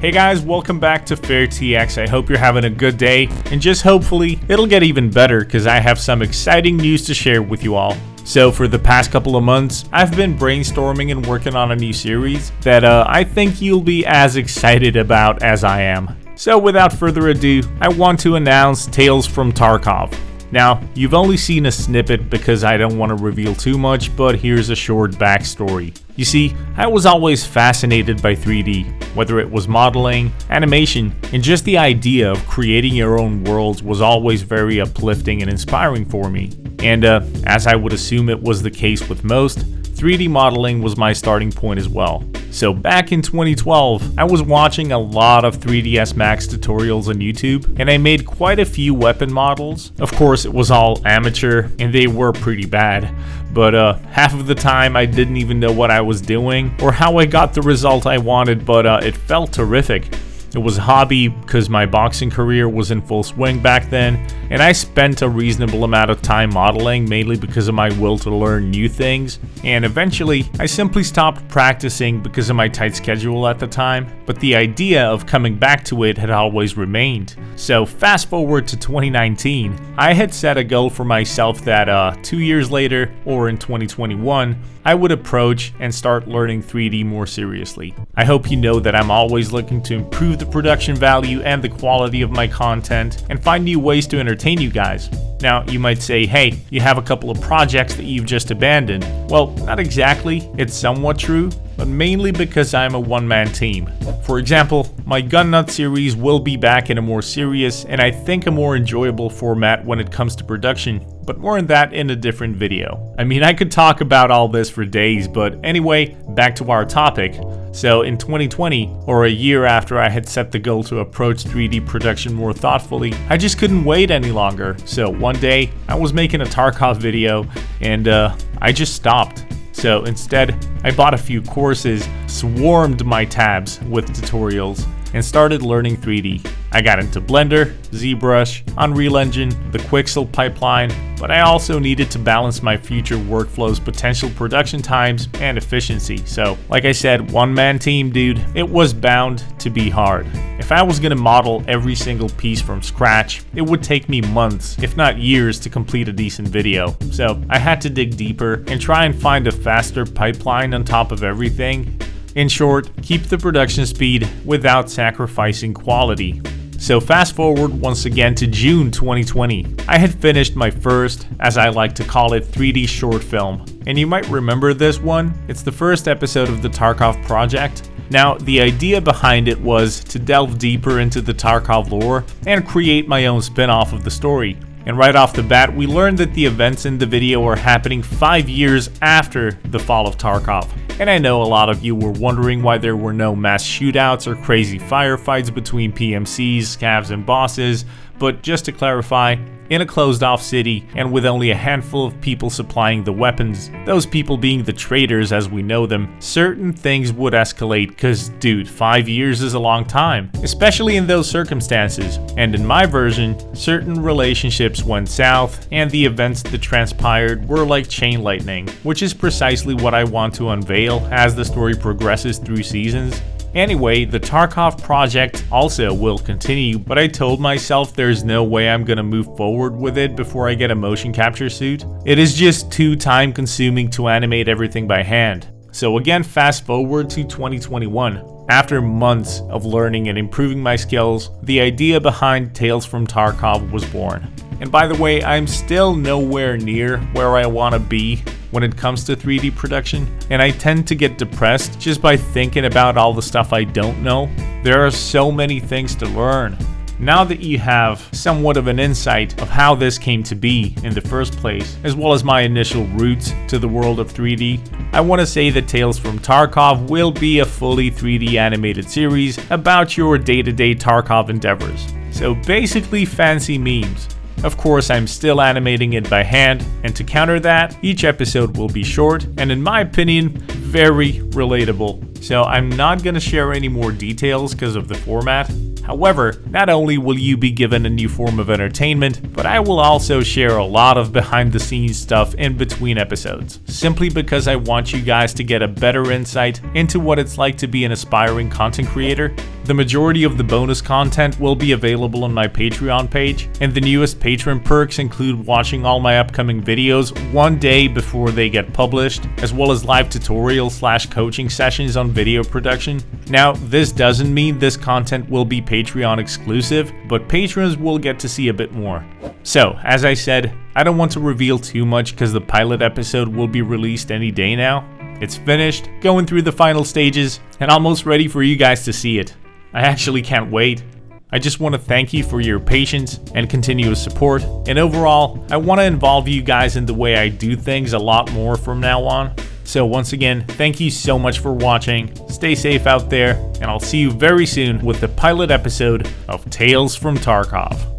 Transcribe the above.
Hey guys, welcome back to FairTX. I hope you're having a good day, and just hopefully it'll get even better because I have some exciting news to share with you all. So for the past couple of months, I've been brainstorming and working on a new series that I think you'll be as excited about as I am. So without further ado, I want to announce Tales from Tarkov. Now, you've only seen a snippet because I don't want to reveal too much, but here's a short backstory. You see, I was always fascinated by 3D, whether it was modeling, animation, and just the idea of creating your own worlds was always very uplifting and inspiring for me. And as I would assume it was the case with most, 3D modeling was my starting point as well. So back in 2012, I was watching a lot of 3ds Max tutorials on YouTube, and I made quite a few weapon models. Of course, it was all amateur, and they were pretty bad. But half of the time I didn't even know what I was doing or how I got the result I wanted, but it felt terrific. It was a hobby because my boxing career was in full swing back then, and I spent a reasonable amount of time modeling, mainly because of my will to learn new things, and eventually I simply stopped practicing because of my tight schedule at the time, but the idea of coming back to it had always remained. So fast forward to 2019, I had set a goal for myself that 2 years later, or in 2021, I would approach and start learning 3D more seriously. I hope you know that I'm always looking to improve the production value and the quality of my content and find new ways to entertain you guys. Now, you might say, hey, you have a couple of projects that you've just abandoned. Well, not exactly. It's somewhat true, but mainly because I'm a one-man team. For example, my Gun Nut series will be back in a more serious and I think a more enjoyable format when it comes to production, but more on that in a different video. I mean, I could talk about all this for days, but anyway, back to our topic. So in 2020, or a year after I had set the goal to approach 3D production more thoughtfully, I just couldn't wait any longer. So one day, I was making a Tarkov video and I just stopped. So instead, I bought a few courses, swarmed my tabs with tutorials, and started learning 3D. I got into Blender, ZBrush, Unreal Engine, the Quixel pipeline, but I also needed to balance my future workflow's potential production times and efficiency. So, like I said, one-man team, dude, it was bound to be hard. If I was gonna model every single piece from scratch, it would take me months, if not years, to complete a decent video. So, I had to dig deeper and try and find a faster pipeline on top of everything. In short, keep the production speed without sacrificing quality. So fast forward once again to June 2020. I had finished my first, as I like to call it, 3D short film. And you might remember this one. It's the first episode of the Tarkov project. Now, the idea behind it was to delve deeper into the Tarkov lore and create my own spin-off of the story. And right off the bat, we learned that the events in the video are happening 5 years after the fall of Tarkov. And I know a lot of you were wondering why there were no mass shootouts or crazy firefights between PMCs, scavs, and bosses, but just to clarify, in a closed-off city and with only a handful of people supplying the weapons, those people being the traitors as we know them, certain things would escalate cause dude, 5 years is a long time, especially in those circumstances. And in my version, certain relationships went south and the events that transpired were like chain lightning, which is precisely what I want to unveil as the story progresses through seasons. Anyway, the Tarkov project also will continue, but I told myself there's no way I'm gonna move forward with it before I get a motion capture suit. It is just too time consuming to animate everything by hand. So again, fast forward to 2021. After months of learning and improving my skills, the idea behind Tales from Tarkov was born. And by the way, I'm still nowhere near where I want to be when it comes to 3D production, and I tend to get depressed just by thinking about all the stuff I don't know. There are so many things to learn. Now that you have somewhat of an insight of how this came to be in the first place, as well as my initial roots to the world of 3D, I want to say that Tales from Tarkov will be a fully 3D animated series about your day-to-day Tarkov endeavors. So basically fancy memes. Of course, I'm still animating it by hand, and to counter that, each episode will be short and, in my opinion, very relatable. So I'm not gonna share any more details because of the format, However, not only will you be given a new form of entertainment, but I will also share a lot of behind the scenes stuff in between episodes, simply because I want you guys to get a better insight into what it's like to be an aspiring content creator. The majority of the bonus content will be available on my Patreon page, and the newest patron perks include watching all my upcoming videos one day before they get published, as well as live tutorial/coaching sessions on video production. Now, this doesn't mean this content will be Patreon exclusive, but patrons will get to see a bit more. So, as I said, I don't want to reveal too much because the pilot episode will be released any day now. It's finished, going through the final stages, and almost ready for you guys to see it. I actually can't wait. I just want to thank you for your patience and continuous support, and overall, I want to involve you guys in the way I do things a lot more from now on. So once again, thank you so much for watching, stay safe out there, and I'll see you very soon with the pilot episode of Tales from Tarkov.